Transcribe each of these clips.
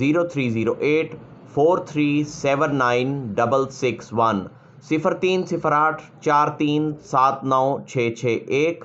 0308 4379 661 0308 4379 661।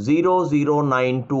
0092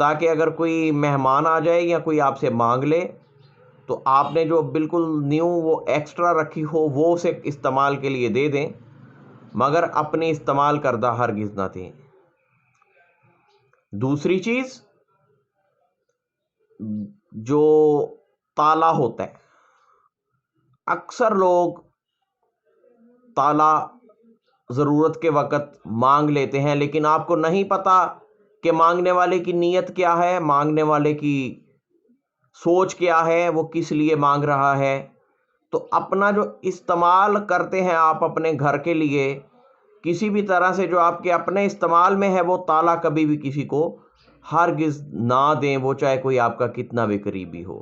تاکہ اگر کوئی مہمان آ جائے یا کوئی آپ سے مانگ لے تو آپ نے جو بالکل نیو وہ ایکسٹرا رکھی ہو وہ اسے استعمال کے لیے دے دیں، مگر اپنے استعمال کردہ ہرگز نہ دیں۔ دوسری چیز، جو تالا ہوتا ہے، اکثر لوگ تالا ضرورت کے وقت مانگ لیتے ہیں، لیکن آپ کو نہیں پتا کہ مانگنے والے کی نیت کیا ہے، مانگنے والے کی سوچ کیا ہے، وہ کس لیے مانگ رہا ہے۔ تو اپنا جو استعمال کرتے ہیں آپ اپنے گھر کے لیے کسی بھی طرح سے، جو آپ کے اپنے استعمال میں ہے، وہ تالا کبھی بھی کسی کو ہرگز نہ دیں، وہ چاہے کوئی آپ کا کتنا بھی قریبی ہو۔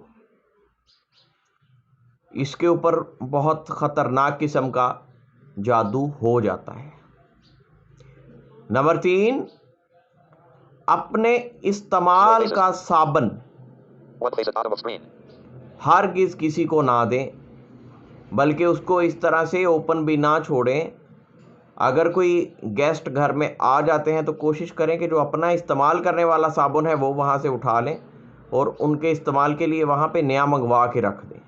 اس کے اوپر بہت خطرناک قسم کا جادو ہو جاتا ہے۔ نمبر 3، اپنے استعمال کا صابن ہرگز کسی کو نہ دیں، بلکہ اس کو اس طرح سے اوپن بھی نہ چھوڑیں۔ اگر کوئی گیسٹ گھر میں آ جاتے ہیں تو کوشش کریں کہ جو اپنا استعمال کرنے والا صابن ہے وہ وہاں سے اٹھا لیں اور ان کے استعمال کے لیے وہاں پہ نیا منگوا کے رکھ دیں۔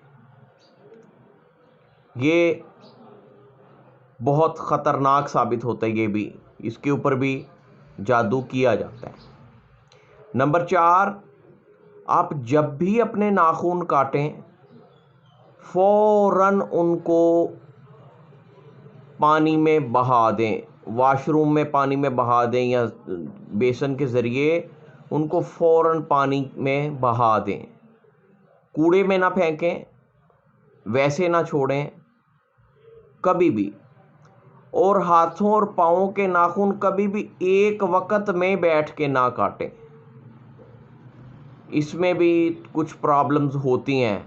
یہ بہت خطرناک ثابت ہوتا ہے، یہ بھی اس کے اوپر بھی جادو کیا جاتا ہے۔ نمبر 4، آپ جب بھی اپنے ناخن کاٹیں فوراً ان کو پانی میں بہا دیں، واش روم میں پانی میں بہا دیں یا بیسن کے ذریعے ان کو فوراً پانی میں بہا دیں۔ کوڑے میں نہ پھینکیں، ویسے نہ چھوڑیں کبھی بھی۔ اور ہاتھوں اور پاؤں کے ناخن کبھی بھی ایک وقت میں بیٹھ کے نہ کاٹیں، اس میں بھی کچھ پرابلمز ہوتی ہیں۔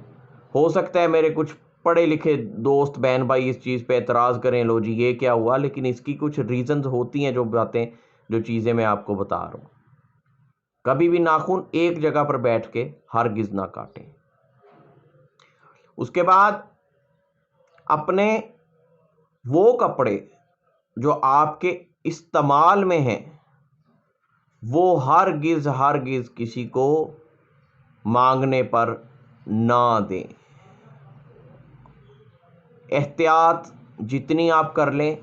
ہو سکتا ہے میرے کچھ پڑھے لکھے دوست بہن بھائی اس چیز پہ اعتراض کریں، لو جی یہ کیا ہوا، لیکن اس کی کچھ ریزنز ہوتی ہیں، جو باتیں جو چیزیں میں آپ کو بتا رہا ہوں۔ کبھی بھی ناخن ایک جگہ پر بیٹھ کے ہرگز نہ کاٹیں۔ اس کے بعد اپنے وہ کپڑے جو آپ کے استعمال میں ہیں وہ ہرگز کسی کو مانگنے پر نہ دیں۔ احتیاط جتنی آپ کر لیں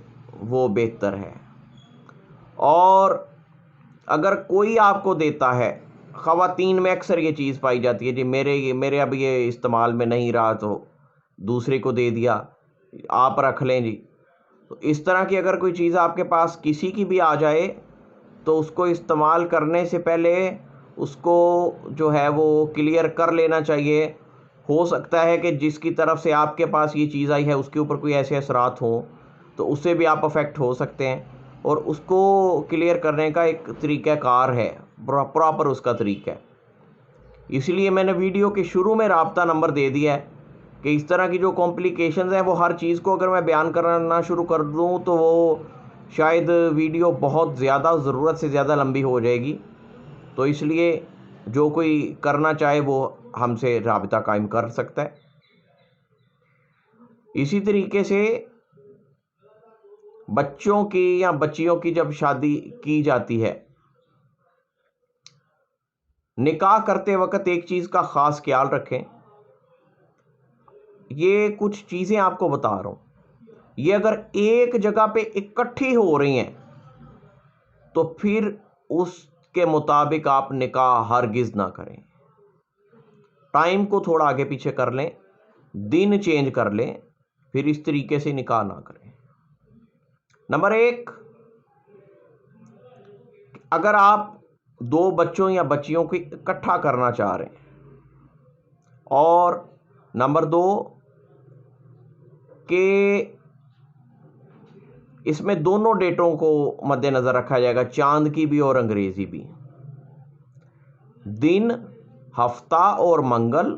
وہ بہتر ہے۔ اور اگر کوئی آپ کو دیتا ہے، خواتین میں اکثر یہ چیز پائی جاتی ہے، جی میرے اب یہ استعمال میں نہیں رہا تو دوسرے کو دے دیا، آپ رکھ لیں جی۔ تو اس طرح کی اگر کوئی چیز آپ کے پاس کسی کی بھی آ جائے تو اس کو استعمال کرنے سے پہلے اس کو جو ہے وہ کلیئر کر لینا چاہیے۔ ہو سکتا ہے کہ جس کی طرف سے آپ کے پاس یہ چیز آئی ہے اس کے اوپر کوئی ایسے اثرات ہوں تو اس سے بھی آپ افیکٹ ہو سکتے ہیں، اور اس کو کلیئر کرنے کا ایک طریقہ کار ہے، پراپر اس کا طریقہ ہے۔ اس لیے میں نے ویڈیو کے شروع میں رابطہ نمبر دے دیا ہے کہ اس طرح کی جو کمپلیکیشنز ہیں وہ ہر چیز کو اگر میں بیان کرنا شروع کر دوں تو وہ شاید ویڈیو بہت زیادہ ضرورت سے زیادہ لمبی ہو جائے گی، تو اس لیے جو کوئی کرنا چاہے وہ ہم سے رابطہ قائم کر سکتا ہے۔ اسی طریقے سے بچوں کی یا بچیوں کی جب شادی کی جاتی ہے، نکاح کرتے وقت ایک چیز کا خاص خیال رکھیں۔ یہ کچھ چیزیں آپ کو بتا رہا ہوں، یہ اگر ایک جگہ پہ اکٹھی ہو رہی ہیں تو پھر اس کے مطابق آپ نکاح ہرگز نہ کریں۔ ٹائم کو تھوڑا آگے پیچھے کر لیں، دن چینج کر لیں، پھر اس طریقے سے نکاح نہ کریں۔ نمبر 1، اگر آپ 2 بچوں یا بچیوں کو اکٹھا کرنا چاہ رہے ہیں، اور نمبر 2 کہ اس میں دونوں ڈیٹوں کو مد نظر رکھا جائے گا، چاند کی بھی اور انگریزی بھی، دن ہفتہ اور منگل،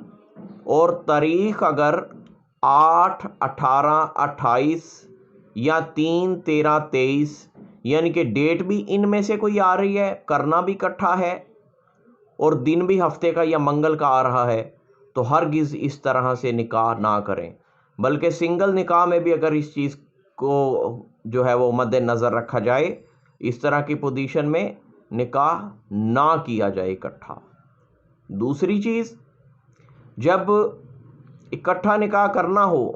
اور تاریخ اگر 8، 18، 28 یا 3، 13، 23، یعنی کہ ڈیٹ بھی ان میں سے کوئی آ رہی ہے، کرنا بھی اکٹھا ہے، اور دن بھی ہفتے کا یا منگل کا آ رہا ہے، تو ہرگز اس طرح سے نکاح نہ کریں۔ بلکہ سنگل نکاح میں بھی اگر اس چیز کو جو ہے وہ مد نظر رکھا جائے، اس طرح کی پوزیشن میں نکاح نہ کیا جائے اکٹھا۔ دوسری چیز، جب اکٹھا نکاح کرنا ہو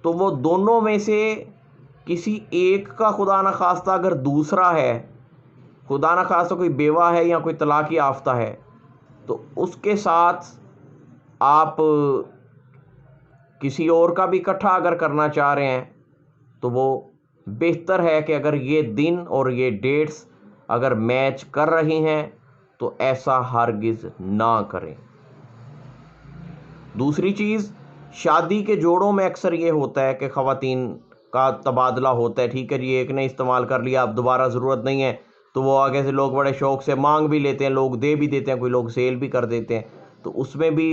تو وہ دونوں میں سے کسی ایک کا خدا نخواستہ اگر دوسرا ہے، خدا نخواستہ کوئی بیوہ ہے یا کوئی طلاق یافتہ ہے، تو اس کے ساتھ آپ کسی اور کا بھی اکٹھا اگر کرنا چاہ رہے ہیں تو وہ بہتر ہے کہ اگر یہ دن اور یہ ڈیٹس اگر میچ کر رہی ہیں تو ایسا ہرگز نہ کریں۔ دوسری چیز، شادی کے جوڑوں میں اکثر یہ ہوتا ہے کہ خواتین کا تبادلہ ہوتا ہے، ٹھیک ہے جی، ایک نے استعمال کر لیا، اب دوبارہ ضرورت نہیں ہے، تو وہ آگے سے لوگ بڑے شوق سے مانگ بھی لیتے ہیں، لوگ دے بھی دیتے ہیں، کوئی لوگ سیل بھی کر دیتے ہیں۔ تو اس میں بھی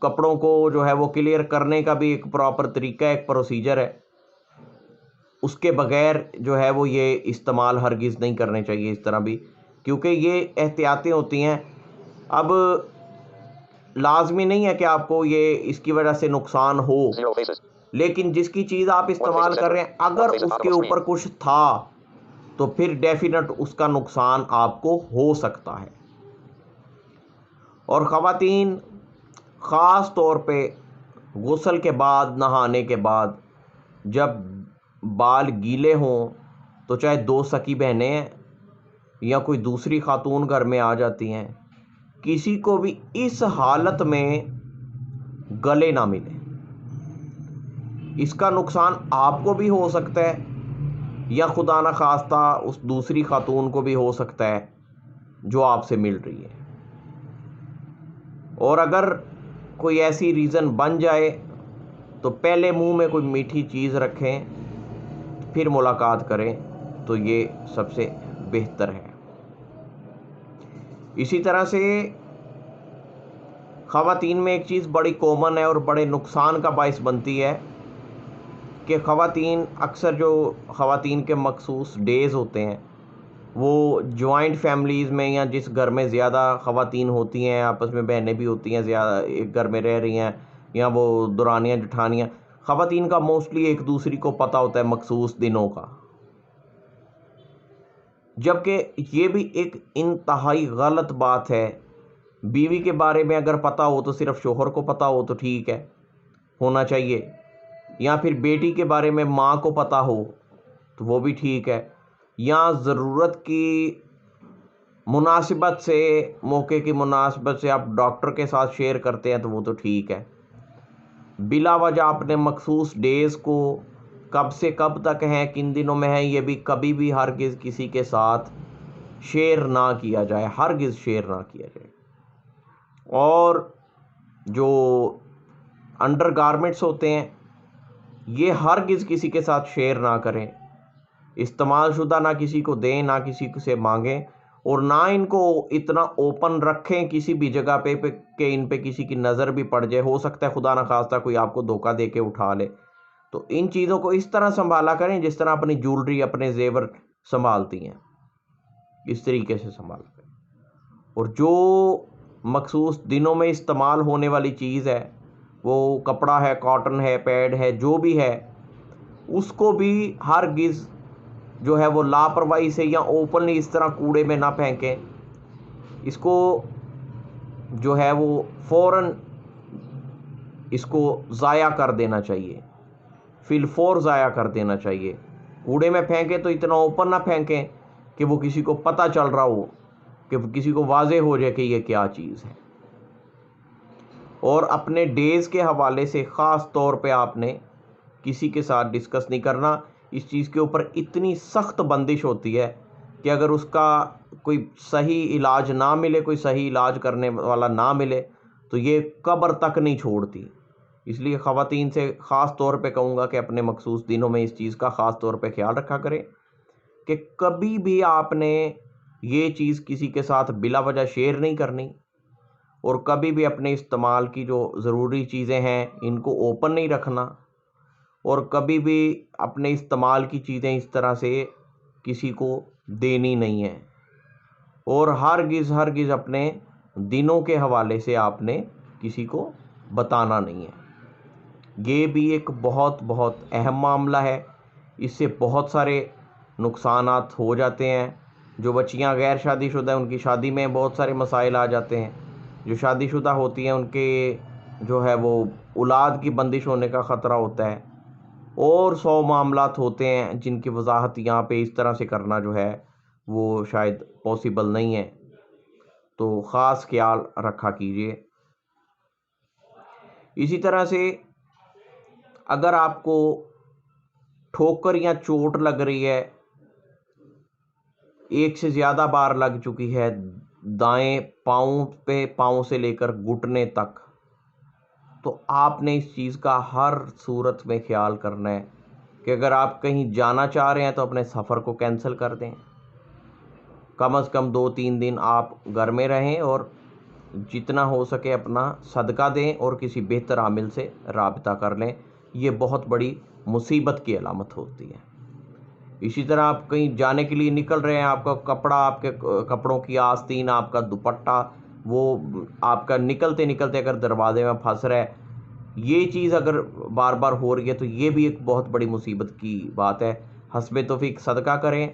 کپڑوں کو جو ہے وہ کلیئر کرنے کا بھی ایک پراپر طریقہ ہے، ایک پروسیجر ہے، اس کے بغیر جو ہے وہ یہ استعمال ہرگز نہیں کرنے چاہیے اس طرح بھی، کیونکہ یہ احتیاطیں ہوتی ہیں۔ اب لازمی نہیں ہے کہ آپ کو یہ اس کی وجہ سے نقصان ہو، لیکن جس کی چیز آپ استعمال کر رہے ہیں اگر اس کے اوپر کچھ تھا تو پھر ڈیفینٹ اس کا نقصان آپ کو ہو سکتا ہے۔ اور خواتین خاص طور پہ غسل کے بعد، نہانے کے بعد جب بال گیلے ہوں تو چاہے دو سکی بہنیں ہیں یا کوئی دوسری خاتون گھر میں آ جاتی ہیں، کسی کو بھی اس حالت میں گلے نہ ملے۔ اس کا نقصان آپ کو بھی ہو سکتا ہے یا خدا نخواستہ اس دوسری خاتون کو بھی ہو سکتا ہے جو آپ سے مل رہی ہے۔ اور اگر کوئی ایسی ریزن بن جائے تو پہلے منہ میں کوئی میٹھی چیز رکھیں، پھر ملاقات کریں تو یہ سب سے بہتر ہے۔ اسی طرح سے خواتین میں ایک چیز بڑی کامن ہے اور بڑے نقصان کا باعث بنتی ہے کہ خواتین اکثر جو خواتین کے مخصوص ڈیز ہوتے ہیں وہ جوائنٹ فیملیز میں یا جس گھر میں زیادہ خواتین ہوتی ہیں، آپس میں بہنیں بھی ہوتی ہیں، زیادہ ایک گھر میں رہ رہی ہیں، یا وہ دورانیاں جٹھانیاں، خواتین کا موسٹلی ایک دوسری کو پتہ ہوتا ہے مخصوص دنوں کا، جبکہ یہ بھی ایک انتہائی غلط بات ہے۔ بیوی کے بارے میں اگر پتہ ہو تو صرف شوہر کو پتہ ہو تو ٹھیک ہے، ہونا چاہیے، یا پھر بیٹی کے بارے میں ماں کو پتہ ہو تو وہ بھی ٹھیک ہے، یا ضرورت کی مناسبت سے، موقع کی مناسبت سے آپ ڈاکٹر کے ساتھ شیئر کرتے ہیں تو وہ تو ٹھیک ہے۔ بلا وجہ اپنے مخصوص ڈیز کو کب سے کب تک ہیں، کن دنوں میں ہیں، یہ بھی کبھی بھی ہرگز کسی کے ساتھ شیئر نہ کیا جائے، ہرگز شیئر نہ کیا جائے۔ اور جو انڈر گارمنٹس ہوتے ہیں یہ ہرگز کسی کے ساتھ شیئر نہ کریں، استعمال شدہ نہ کسی کو دیں، نہ کسی سے مانگیں، اور نہ ان کو اتنا اوپن رکھیں کسی بھی جگہ پہ کہ ان پہ کسی کی نظر بھی پڑ جائے، ہو سکتا ہے خدا نخواستہ کوئی آپ کو دھوکہ دے کے اٹھا لے۔ تو ان چیزوں کو اس طرح سنبھالا کریں جس طرح اپنی جولری، اپنے زیور سنبھالتی ہیں، اس طریقے سے سنبھالا کریں۔ اور جو مخصوص دنوں میں استعمال ہونے والی چیز ہے، وہ کپڑا ہے، کاٹن ہے، پیڈ ہے، جو بھی ہے، اس کو بھی ہرگز جو ہے وہ لاپرواہی سے یا اوپنلی اس طرح کوڑے میں نہ پھینکیں۔ اس کو جو ہے وہ فوراً اس کو ضائع کر دینا چاہیے، فی الفور ضائع کر دینا چاہیے۔ کوڑے میں پھینکیں تو اتنا اوپن نہ پھینکیں کہ وہ کسی کو پتہ چل رہا ہو، کہ کسی کو واضح ہو جائے کہ یہ کیا چیز ہے۔ اور اپنے ڈیز کے حوالے سے خاص طور پہ آپ نے کسی کے ساتھ ڈسکس نہیں کرنا۔ اس چیز کے اوپر اتنی سخت بندش ہوتی ہے کہ اگر اس کا کوئی صحیح علاج نہ ملے، کوئی صحیح علاج کرنے والا نہ ملے تو یہ قبر تک نہیں چھوڑتی۔ اس لیے خواتین سے خاص طور پہ کہوں گا کہ اپنے مخصوص دنوں میں اس چیز کا خاص طور پہ خیال رکھا کریں کہ کبھی بھی آپ نے یہ چیز کسی کے ساتھ بلا وجہ شیئر نہیں کرنی، اور کبھی بھی اپنے استعمال کی جو ضروری چیزیں ہیں ان کو اوپن نہیں رکھنا، اور کبھی بھی اپنے استعمال کی چیزیں اس طرح سے کسی کو دینی نہیں ہیں، اور ہرگز اپنے دنوں کے حوالے سے آپ نے کسی کو بتانا نہیں ہے۔ یہ بھی ایک بہت اہم معاملہ ہے، اس سے بہت سارے نقصانات ہو جاتے ہیں۔ جو بچیاں غیر شادی شدہ ہیں ان کی شادی میں بہت سارے مسائل آ جاتے ہیں، جو شادی شدہ ہوتی ہیں ان کے جو ہے وہ اولاد کی بندش ہونے کا خطرہ ہوتا ہے، اور 100 معاملات ہوتے ہیں جن کی وضاحت یہاں پہ اس طرح سے کرنا جو ہے وہ شاید پاسبل نہیں ہے، تو خاص خیال رکھا کیجیے۔ اسی طرح سے اگر آپ کو ٹھوکر یا چوٹ لگ رہی ہے، ایک سے زیادہ بار لگ چکی ہے دائیں پاؤں پہ، پاؤں سے لے کر گھٹنے تک، تو آپ نے اس چیز کا ہر صورت میں خیال کرنا ہے کہ اگر آپ کہیں جانا چاہ رہے ہیں تو اپنے سفر کو کینسل کر دیں، کم از کم 2-3 دن آپ گھر میں رہیں، اور جتنا ہو سکے اپنا صدقہ دیں اور کسی بہتر عامل سے رابطہ کر لیں، یہ بہت بڑی مصیبت کی علامت ہوتی ہے۔ اسی طرح آپ کہیں جانے کے لیے نکل رہے ہیں، آپ کا کپڑا، آپ کے کپڑوں کی آستین، آپ کا دوپٹہ، وہ آپ کا نکلتے نکلتے اگر دروازے میں پھنس رہا ہے، یہ چیز اگر بار بار ہو رہی ہے تو یہ بھی ایک بہت بڑی مصیبت کی بات ہے۔ حسب توفیق صدقہ کریں،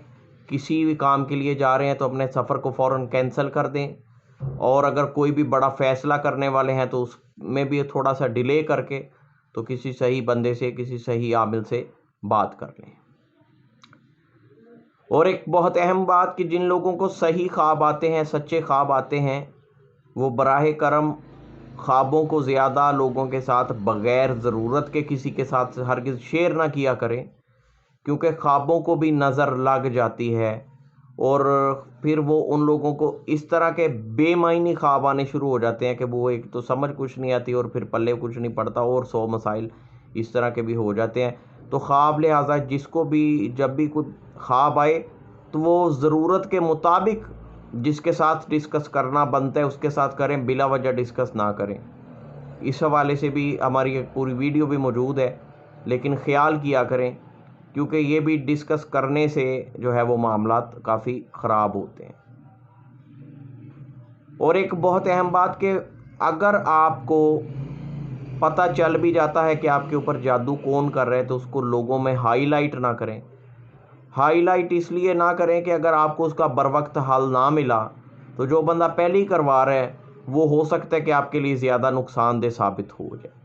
کسی بھی کام کے لیے جا رہے ہیں تو اپنے سفر کو فوراً کینسل کر دیں، اور اگر کوئی بھی بڑا فیصلہ کرنے والے ہیں تو اس میں بھی تھوڑا سا ڈیلے کر کے تو کسی صحیح بندے سے، کسی صحیح عامل سے بات کر لیں۔ اور ایک بہت اہم بات کہ جن لوگوں کو صحیح خواب آتے ہیں، سچے خواب آتے ہیں، وہ براہ کرم خوابوں کو زیادہ لوگوں کے ساتھ بغیر ضرورت کے کسی کے ساتھ ہرگز شیئر نہ کیا کریں، کیونکہ خوابوں کو بھی نظر لگ جاتی ہے، اور پھر وہ ان لوگوں کو اس طرح کے بے معنی خواب آنے شروع ہو جاتے ہیں کہ وہ ایک تو سمجھ کچھ نہیں آتی اور پھر پلے کچھ نہیں پڑتا، اور 100 مسائل اس طرح کے بھی ہو جاتے ہیں۔ تو خواب لہٰذا جس کو بھی جب بھی کوئی خواب آئے تو وہ ضرورت کے مطابق جس کے ساتھ ڈسکس کرنا بنتا ہے اس کے ساتھ کریں، بلا وجہ ڈسکس نہ کریں۔ اس حوالے سے بھی ہماری ایک پوری ویڈیو بھی موجود ہے، لیکن خیال کیا کریں کیونکہ یہ بھی ڈسکس کرنے سے جو ہے وہ معاملات کافی خراب ہوتے ہیں۔ اور ایک بہت اہم بات کہ اگر آپ کو پتہ چل بھی جاتا ہے کہ آپ کے اوپر جادو کون کر رہے تو اس کو لوگوں میں ہائی لائٹ نہ کریں۔ ہائی لائٹ اس لیے نہ کریں کہ اگر آپ کو اس کا بر وقت حل نہ ملا تو جو بندہ پہلے ہی کروا رہا ہے وہ ہو سکتا ہے کہ آپ کے لیے زیادہ نقصان دہ ثابت ہو جائے۔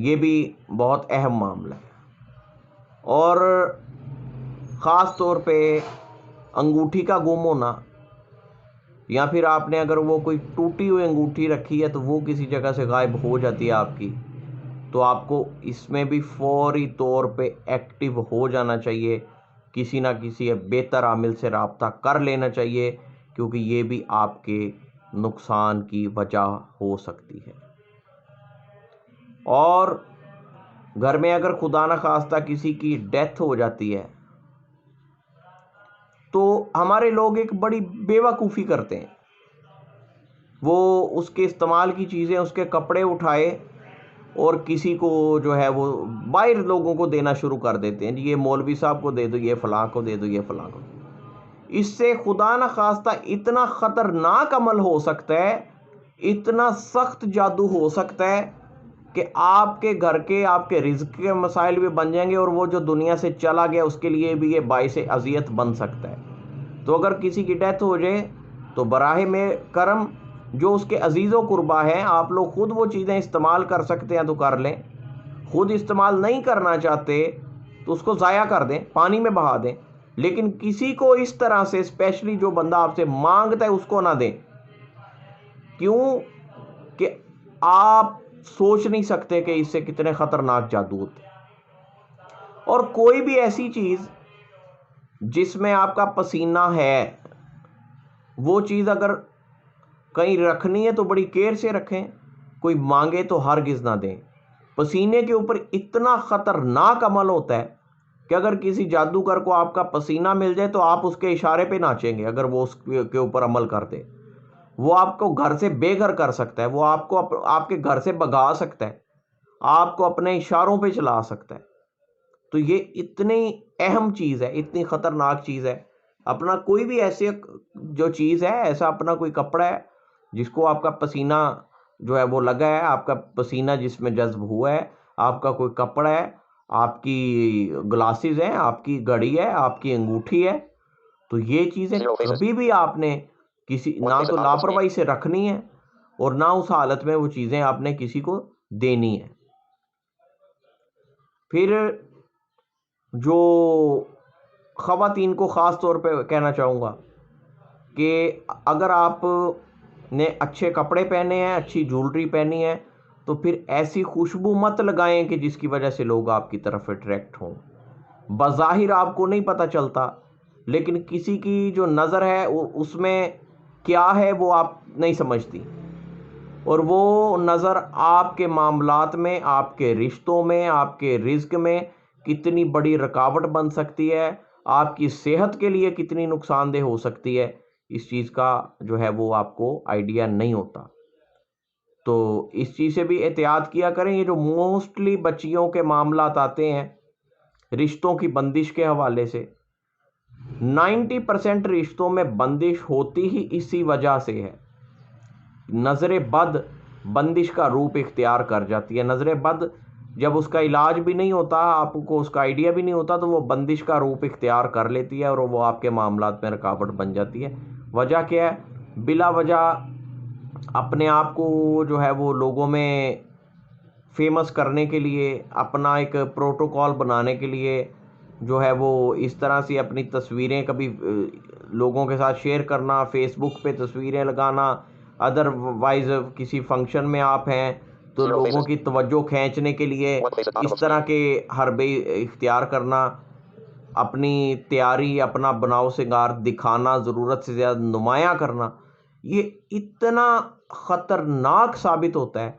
یہ بھی بہت اہم معاملہ ہے۔ اور خاص طور پہ انگوٹھی کا گم ہونا، یا پھر آپ نے اگر وہ کوئی ٹوٹی ہوئی انگوٹھی رکھی ہے تو وہ کسی جگہ سے غائب ہو جاتی ہے آپ کی، تو آپ کو اس میں بھی فوری طور پہ ایکٹیو ہو جانا چاہیے، کسی نہ کسی بہتر عامل سے رابطہ کر لینا چاہیے، کیونکہ یہ بھی آپ کے نقصان کی وجہ ہو سکتی ہے۔ اور گھر میں اگر خدا نخواستہ کسی کی ڈیتھ ہو جاتی ہے تو ہمارے لوگ ایک بڑی بے وقوفی کرتے ہیں، وہ اس کے استعمال کی چیزیں، اس کے کپڑے اٹھائے اور کسی کو جو ہے وہ باہر لوگوں کو دینا شروع کر دیتے ہیں، جی یہ مولوی صاحب کو دے دو، یہ فلاں کو دے دو، یہ فلاں کو۔ اس سے خدا نخواستہ اتنا خطرناک عمل ہو سکتا ہے، اتنا سخت جادو ہو سکتا ہے کہ آپ کے گھر کے، آپ کے رزق کے مسائل بھی بن جائیں گے، اور وہ جو دنیا سے چلا گیا اس کے لیے بھی یہ باعث اذیت بن سکتا ہے۔ تو اگر کسی کی ڈیتھ ہو جائے تو براہ میں کرم جو اس کے عزیز و قربا ہیں، آپ لوگ خود وہ چیزیں استعمال کر سکتے ہیں تو کر لیں، خود استعمال نہیں کرنا چاہتے تو اس کو ضائع کر دیں، پانی میں بہا دیں، لیکن کسی کو اس طرح سے، اسپیشلی جو بندہ آپ سے مانگتا ہے اس کو نہ دیں۔ کیوں کہ آپ سوچ نہیں سکتے کہ اس سے کتنے خطرناک جادو ہوتے ہیں۔ اور کوئی بھی ایسی چیز جس میں آپ کا پسینہ ہے، وہ چیز اگر کہیں رکھنی ہے تو بڑی کیئر سے رکھیں، کوئی مانگے تو ہرگز نہ دیں۔ پسینے کے اوپر اتنا خطرناک عمل ہوتا ہے کہ اگر کسی جادوگر کو آپ کا پسینہ مل جائے تو آپ اس کے اشارے پہ ناچیں گے، اگر وہ اس کے اوپر عمل کر دے۔ وہ آپ کو گھر سے بے گھر کر سکتا ہے، وہ آپ کو آپ کے گھر سے بھگا سکتا ہے، آپ کو اپنے اشاروں پہ چلا سکتا ہے۔ تو یہ اتنی اہم چیز ہے، اتنی خطرناک چیز ہے۔ اپنا کوئی بھی ایسے جو چیز ہے، ایسا اپنا کوئی کپڑا ہے جس کو آپ کا پسینہ جو ہے وہ لگا ہے، آپ کا پسینہ جس میں جذب ہوا ہے، آپ کا کوئی کپڑا ہے، آپ کی گلاسز ہیں، آپ کی گھڑی ہے، آپ کی انگوٹھی ہے، تو یہ چیزیں کبھی بھی آپ نے کسی نہ تو لاپرواہی سے رکھنی ہے اور نہ اس حالت میں وہ چیزیں آپ نے کسی کو دینی ہے۔ پھر جو خواتین کو خاص طور پہ کہنا چاہوں گا کہ اگر آپ نے اچھے کپڑے پہنے ہیں، اچھی جولری پہنی ہے، تو پھر ایسی خوشبو مت لگائیں کہ جس کی وجہ سے لوگ آپ کی طرف اٹریکٹ ہوں۔ بظاہر آپ کو نہیں پتہ چلتا، لیکن کسی کی جو نظر ہے اس میں کیا ہے وہ آپ نہیں سمجھتی، اور وہ نظر آپ کے معاملات میں، آپ کے رشتوں میں، آپ کے رزق میں کتنی بڑی رکاوٹ بن سکتی ہے، آپ کی صحت کے لیے کتنی نقصان دہ ہو سکتی ہے، اس چیز کا جو ہے وہ آپ کو آئیڈیا نہیں ہوتا۔ تو اس چیز سے بھی احتیاط کیا کریں۔ یہ جو موسٹلی بچیوں کے معاملات آتے ہیں رشتوں کی بندش کے حوالے سے، 90% رشتوں میں بندش ہوتی ہی اسی وجہ سے ہے۔ نظر بد بندش کا روپ اختیار کر جاتی ہے۔ نظر بد جب اس کا علاج بھی نہیں ہوتا، آپ کو اس کا آئیڈیا بھی نہیں ہوتا، تو وہ بندش کا روپ اختیار کر لیتی ہے اور وہ آپ کے معاملات میں رکاوٹ بن جاتی ہے۔ وجہ کیا ہے؟ بلا وجہ اپنے آپ کو جو ہے وہ لوگوں میں فیمس کرنے کے لیے، اپنا ایک پروٹوکول بنانے کے لیے جو ہے وہ اس طرح سے اپنی تصویریں کبھی لوگوں کے ساتھ شیئر کرنا، فیس بک پہ تصویریں لگانا، ادر وائز کسی فنکشن میں آپ ہیں تو لوگوں کی توجہ کھینچنے کے لیے اس طرح کے حربے اختیار کرنا، اپنی تیاری، اپنا بناؤ سنگار دکھانا، ضرورت سے زیادہ نمایاں کرنا، یہ اتنا خطرناک ثابت ہوتا ہے۔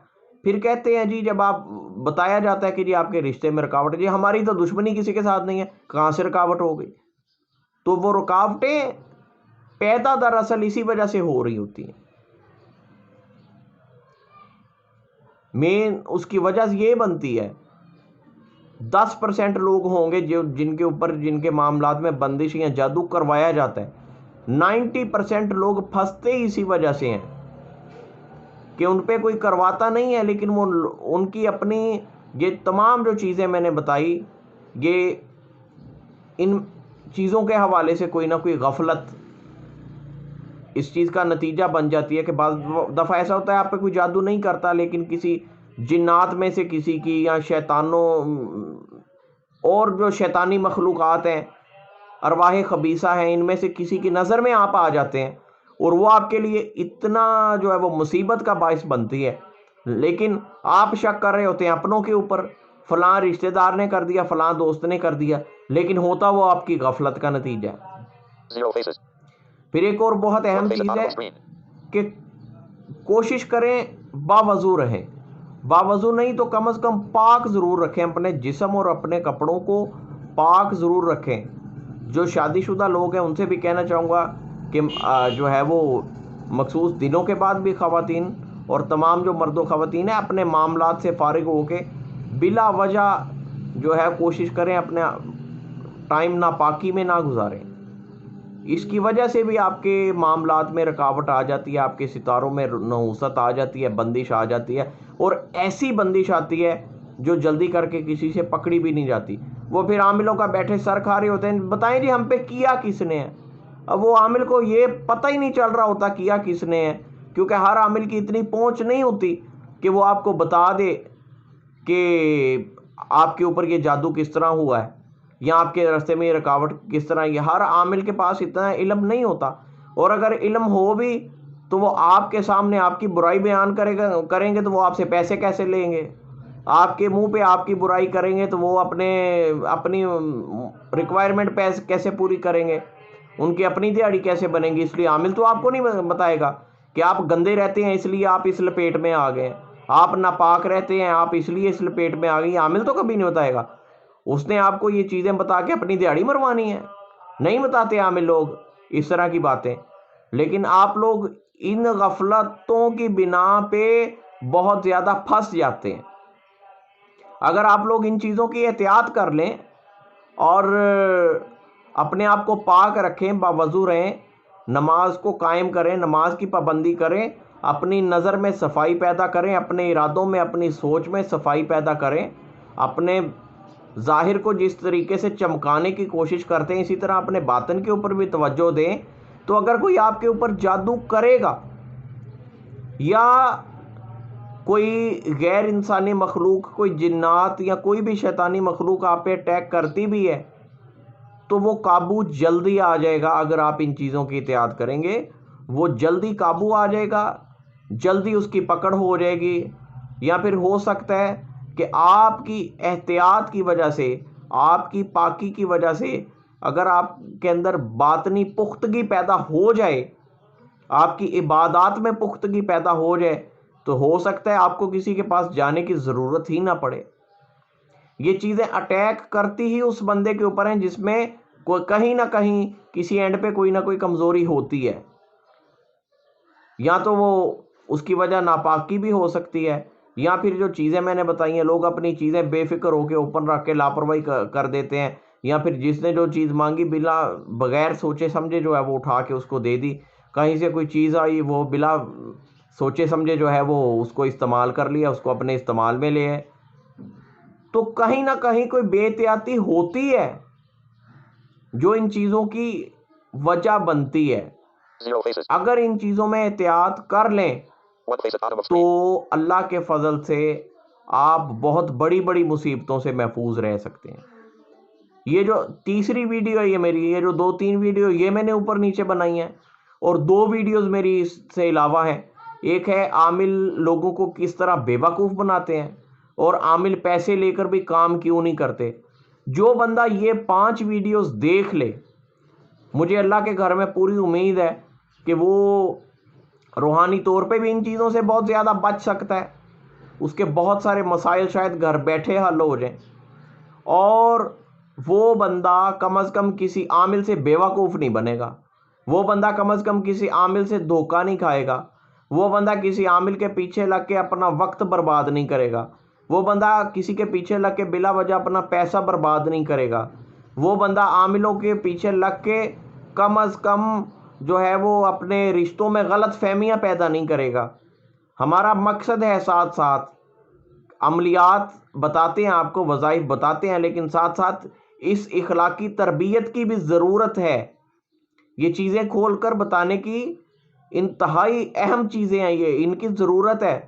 پھر کہتے ہیں جی جب آپ بتایا جاتا ہے کہ جی آپ کے رشتے میں رکاوٹ ہے، جی ہماری تو دشمنی کسی کے ساتھ نہیں ہے، کہاں سے رکاوٹ ہو گئی؟ تو وہ رکاوٹیں پیدا دراصل اسی وجہ سے ہو رہی ہوتی ہیں۔ مین اس کی وجہ یہ بنتی ہے 10% لوگ ہوں گے جن کے اوپر، جن کے معاملات میں بندش یا جادو کروایا جاتا ہے، 90% لوگ پھنستے ہی اسی وجہ سے ہیں کہ ان پہ کوئی کرواتا نہیں ہے، لیکن وہ ان کی اپنی یہ تمام جو چیزیں میں نے بتائی، یہ ان چیزوں کے حوالے سے کوئی نہ کوئی غفلت اس چیز کا نتیجہ بن جاتی ہے کہ بعض دفعہ ایسا ہوتا ہے آپ پہ کوئی جادو نہیں کرتا، لیکن کسی جنات میں سے کسی کی، یا شیطانوں اور جو شیطانی مخلوقات ہیں، ارواح خبیثہ ہیں، ان میں سے کسی کی نظر میں آپ آ جاتے ہیں، اور وہ آپ کے لیے اتنا جو ہے وہ مصیبت کا باعث بنتی ہے، لیکن آپ شک کر رہے ہوتے ہیں اپنوں کے اوپر، فلاں رشتہ دار نے کر دیا، فلاں دوست نے کر دیا، لیکن ہوتا وہ آپ کی غفلت کا نتیجہ ہے۔ پھر ایک اور بہت اہم چیز ہے کہ کوشش کریں باوضو رہیں۔ باوضو نہیں تو کم از کم پاک ضرور رکھیں، اپنے جسم اور اپنے کپڑوں کو پاک ضرور رکھیں۔ جو شادی شدہ لوگ ہیں ان سے بھی کہنا چاہوں گا کہ جو ہے وہ مخصوص دنوں کے بعد بھی خواتین اور تمام جو مرد و خواتین ہیں اپنے معاملات سے فارغ ہو کے بلا وجہ جو ہے کوشش کریں اپنے ٹائم ناپاکی میں نہ گزاریں۔ اس کی وجہ سے بھی آپ کے معاملات میں رکاوٹ آ جاتی ہے، آپ کے ستاروں میں نحوست آ جاتی ہے، بندش آ جاتی ہے، اور ایسی بندش آتی ہے جو جلدی کر کے کسی سے پکڑی بھی نہیں جاتی۔ وہ پھر عاملوں کا بیٹھے سر کھا رہے ہوتے ہیں، بتائیں جی ہم پہ کیا کس نے ہے؟ اب وہ عامل کو یہ پتہ ہی نہیں چل رہا ہوتا کیا کس نے ہے، کیونکہ ہر عامل کی اتنی پہنچ نہیں ہوتی کہ وہ آپ کو بتا دے کہ آپ کے اوپر یہ جادو کس طرح ہوا ہے، یا آپ کے راستے میں یہ رکاوٹ کس طرح۔ یہ ہر عامل کے پاس اتنا علم نہیں ہوتا، اور اگر علم ہو بھی تو وہ آپ کے سامنے آپ کی برائی بیان کریں گے تو وہ آپ سے پیسے کیسے لیں گے؟ آپ کے منہ پہ آپ کی برائی کریں گے تو وہ اپنی ریکوائرمنٹ کیسے پوری کریں گے؟ ان کی اپنی دیہڑی کیسے بنیں گی؟ اس لیے عامل تو آپ کو نہیں بتائے گا کہ آپ گندے رہتے ہیں اس لیے آپ اس لپیٹ میں آ گئے، آپ ناپاک رہتے ہیں آپ اس لیے اس لپیٹ میں آ گئی، عامل تو کبھی نہیں بتائے گا۔ اس نے آپ کو یہ چیزیں بتا کے اپنی دیہڑی مروانی ہے، نہیں بتاتے عامل لوگ اس طرح کی باتیں۔ لیکن آپ لوگ ان غفلتوں کی بنا پہ بہت زیادہ پھنس جاتے ہیں۔ اگر آپ لوگ ان چیزوں کی احتیاط کر لیں اور اپنے آپ کو پاک رکھیں، باوضو رہیں، نماز کو قائم کریں، نماز کی پابندی کریں، اپنی نظر میں صفائی پیدا کریں، اپنے ارادوں میں، اپنی سوچ میں صفائی پیدا کریں، اپنے ظاہر کو جس طریقے سے چمکانے کی کوشش کرتے ہیں اسی طرح اپنے باطن کے اوپر بھی توجہ دیں. تو اگر کوئی آپ کے اوپر جادو کرے گا یا کوئی غیر انسانی مخلوق، کوئی جنات یا کوئی بھی شیطانی مخلوق آپ پہ اٹیک کرتی بھی ہے تو وہ قابو جلدی آ جائے گا. اگر آپ ان چیزوں کی احتیاط کریں گے وہ جلدی قابو آ جائے گا، جلدی اس کی پکڑ ہو جائے گی. یا پھر ہو سکتا ہے کہ آپ کی احتیاط کی وجہ سے، آپ کی پاکی کی وجہ سے اگر آپ کے اندر باطنی پختگی پیدا ہو جائے، آپ کی عبادات میں پختگی پیدا ہو جائے، تو ہو سکتا ہے آپ کو کسی کے پاس جانے کی ضرورت ہی نہ پڑے. یہ چیزیں اٹیک کرتی ہی اس بندے کے اوپر ہیں جس میں کہیں نہ کہیں کسی اینڈ پہ کوئی نہ کوئی کمزوری ہوتی ہے. یا تو وہ اس کی وجہ ناپاکی بھی ہو سکتی ہے، یا پھر جو چیزیں میں نے بتائی ہیں لوگ اپنی چیزیں بے فکر ہو کے اوپن رکھ کے لاپرواہی کر دیتے ہیں، یا پھر جس نے جو چیز مانگی بلا بغیر سوچے سمجھے جو ہے وہ اٹھا کے اس کو دے دی. کہیں سے کوئی چیز آئی وہ بلا سوچے سمجھے جو ہے وہ اس کو استعمال کر لیا، اس کو اپنے استعمال میں لے آئے. تو کہیں نہ کہیں کوئی بے احتیاطی ہوتی ہے جو ان چیزوں کی وجہ بنتی ہے. اگر ان چیزوں میں احتیاط کر لیں تو اللہ کے فضل سے آپ بہت بڑی بڑی مصیبتوں سے محفوظ رہ سکتے ہیں. یہ جو تیسری ویڈیو ہے، یہ جو 2-3 ویڈیو یہ میں نے اوپر نیچے بنائی ہیں، اور 2 ویڈیوز میری اس سے علاوہ ہیں. ایک ہے عامل لوگوں کو کس طرح بے وقوف بناتے ہیں، اور عامل پیسے لے کر بھی کام کیوں نہیں کرتے. جو بندہ یہ 5 ویڈیوز دیکھ لے، مجھے اللہ کے گھر میں پوری امید ہے کہ وہ روحانی طور پہ بھی ان چیزوں سے بہت زیادہ بچ سکتا ہے. اس کے بہت سارے مسائل شاید گھر بیٹھے حل ہو جائیں، اور وہ بندہ کم از کم کسی عامل سے بے وقوف نہیں بنے گا. وہ بندہ کم از کم کسی عامل سے دھوکہ نہیں کھائے گا. وہ بندہ کسی عامل کے پیچھے لگ کے اپنا وقت برباد نہیں کرے گا. وہ بندہ کسی کے پیچھے لگ کے بلا وجہ اپنا پیسہ برباد نہیں کرے گا. وہ بندہ عاملوں کے پیچھے لگ کے کم از کم جو ہے وہ اپنے رشتوں میں غلط فہمیاں پیدا نہیں کرے گا. ہمارا مقصد ہے ساتھ ساتھ عملیات بتاتے ہیں، آپ کو وظائف بتاتے ہیں، لیکن ساتھ ساتھ اس اخلاقی تربیت کی بھی ضرورت ہے. یہ چیزیں کھول کر بتانے کی انتہائی اہم چیزیں ہیں، یہ ان کی ضرورت ہے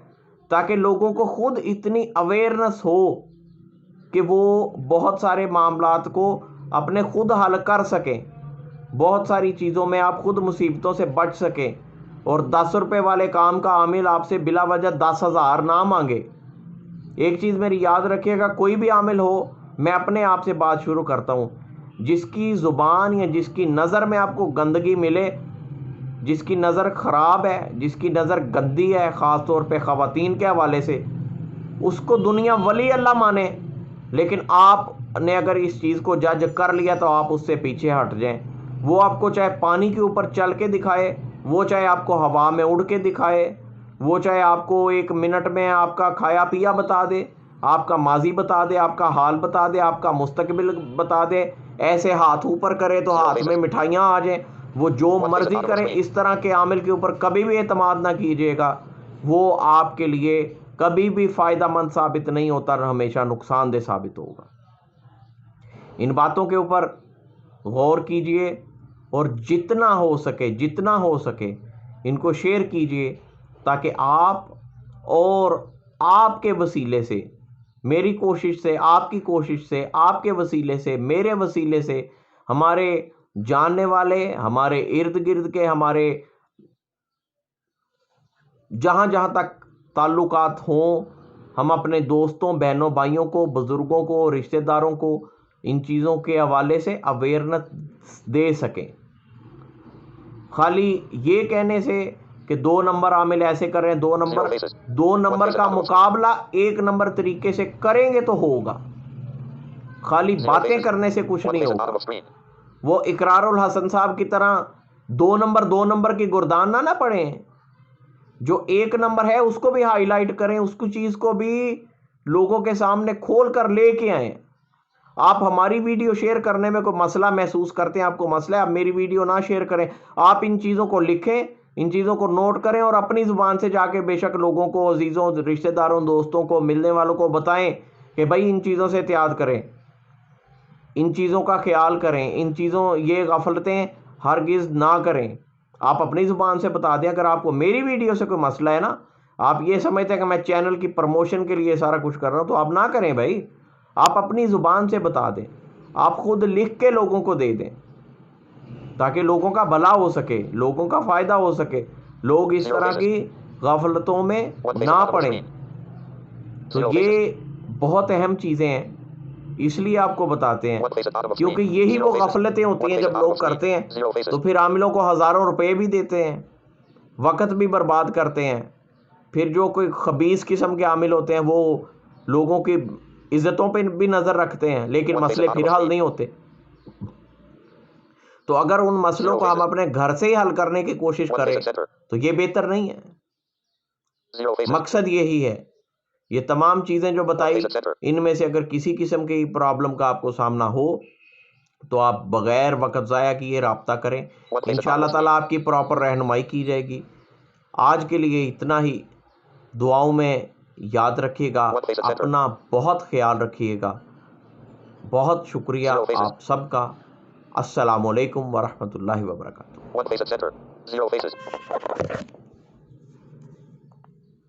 تاکہ لوگوں کو خود اتنی اویئرنس ہو کہ وہ بہت سارے معاملات کو اپنے خود حل کر سکیں. بہت ساری چیزوں میں آپ خود مصیبتوں سے بچ سکیں، اور 10 روپے والے کام کا عامل آپ سے بلا وجہ 10,000 نہ مانگے. ایک چیز میری یاد رکھیے گا، کوئی بھی عامل ہو، میں اپنے آپ سے بات شروع کرتا ہوں، جس کی زبان یا جس کی نظر میں آپ کو گندگی ملے، جس کی نظر خراب ہے، جس کی نظر گندی ہے، خاص طور پہ خواتین کے حوالے سے، اس کو دنیا ولی اللہ مانے، لیکن آپ نے اگر اس چیز کو جج کر لیا تو آپ اس سے پیچھے ہٹ جائیں. وہ آپ کو چاہے پانی کے اوپر چل کے دکھائے، وہ چاہے آپ کو ہوا میں اڑ کے دکھائے، وہ چاہے آپ کو 1 منٹ میں آپ کا کھایا پیا بتا دے، آپ کا ماضی بتا دے، آپ کا حال بتا دے، آپ کا مستقبل بتا دے. ایسے ہاتھ اوپر کرے تو ہاتھ میں مٹھائیاں آ جائیں. وہ جو مرضی کرے، اس طرح کے عامل کے اوپر کبھی بھی اعتماد نہ کیجیے گا. وہ آپ کے لیے کبھی بھی فائدہ مند ثابت نہیں ہوتا، ہمیشہ نقصان دہ ثابت ہوگا. ان باتوں کے اوپر غور کیجئے، اور جتنا ہو سکے ان کو شیئر کیجئے، تاکہ آپ اور آپ کے وسیلے سے، میری کوشش سے، آپ کی کوشش سے، آپ کے وسیلے سے، میرے وسیلے سے، ہمارے جاننے والے، ہمارے ارد گرد کے، ہمارے جہاں جہاں تک تعلقات ہوں، ہم اپنے دوستوں، بہنوں، بھائیوں کو، بزرگوں کو، رشتہ داروں کو ان چیزوں کے حوالے سے اویئرنس دے سکیں. خالی یہ کہنے سے کہ 2 نمبر عامل ایسے کریں، 2 نمبر کا مقابلہ 1 نمبر طریقے سے کریں گے تو ہوگا. خالی باتیں کرنے سے کچھ نہیں ہوگا. وہ اقرار الحسن صاحب کی طرح 2 نمبر کی گردان نہ پڑھیں. جو 1 نمبر ہے اس کو بھی ہائی لائٹ کریں، اس کو چیز کو بھی لوگوں کے سامنے کھول کر لے کے آئیں. آپ ہماری ویڈیو شیئر کرنے میں کوئی مسئلہ محسوس کرتے ہیں، آپ کو مسئلہ ہے، آپ میری ویڈیو نہ شیئر کریں. آپ ان چیزوں کو لکھیں، ان چیزوں کو نوٹ کریں، اور اپنی زبان سے جا کے بے شک لوگوں کو، عزیزوں، رشتہ داروں، دوستوں کو، ملنے والوں کو بتائیں کہ بھائی ان چیزوں سے احتیاط کریں. ان چیزوں کا خیال کریں، ان چیزوں یہ غفلتیں ہرگز نہ کریں۔ آپ اپنی زبان سے بتا دیں۔ اگر آپ کو میری ویڈیو سے کوئی مسئلہ ہے نا، آپ یہ سمجھتے ہیں کہ میں چینل کی پروموشن کے لیے سارا کچھ کر رہا ہوں، تو آپ نہ کریں بھائی، آپ اپنی زبان سے بتا دیں، آپ خود لکھ کے لوگوں کو دے دیں تاکہ لوگوں کا بھلا ہو سکے، لوگوں کا فائدہ ہو سکے، لوگ اس طرح کی غفلتوں میں نہ پڑیں۔ تو یہ بہت اہم چیزیں ہیں، اس لیے آپ کو بتاتے ہیں، کیونکہ یہی وہ غفلتیں ہوتی ہیں جب لوگ کرتے ہیں تو پھر عاملوں کو ہزاروں روپے بھی دیتے ہیں، وقت بھی برباد کرتے ہیں۔ پھر جو کوئی خبیث قسم کے عامل ہوتے ہیں وہ لوگوں کی عزتوں پہ بھی نظر رکھتے ہیں، لیکن مسئلے پھر حل نہیں ہوتے۔ تو اگر ان مسئلوں کو ہم اپنے گھر سے ہی حل کرنے کی کوشش کریں تو یہ بہتر نہیں ہے۔ مقصد یہی ہے۔ یہ تمام چیزیں جو بتائی، ان میں سے اگر کسی قسم کی پرابلم کا آپ کو سامنا ہو تو آپ بغیر وقت ضائع کیے رابطہ کریں، انشاءاللہ تعالیٰ آپ کی پراپر رہنمائی کی جائے گی۔ آج کے لیے اتنا ہی، دعاؤں میں یاد رکھیے گا، اپنا بہت خیال رکھیے گا۔ بہت شکریہ آپ سب کا۔ السلام علیکم ورحمۃ اللہ وبرکاتہ۔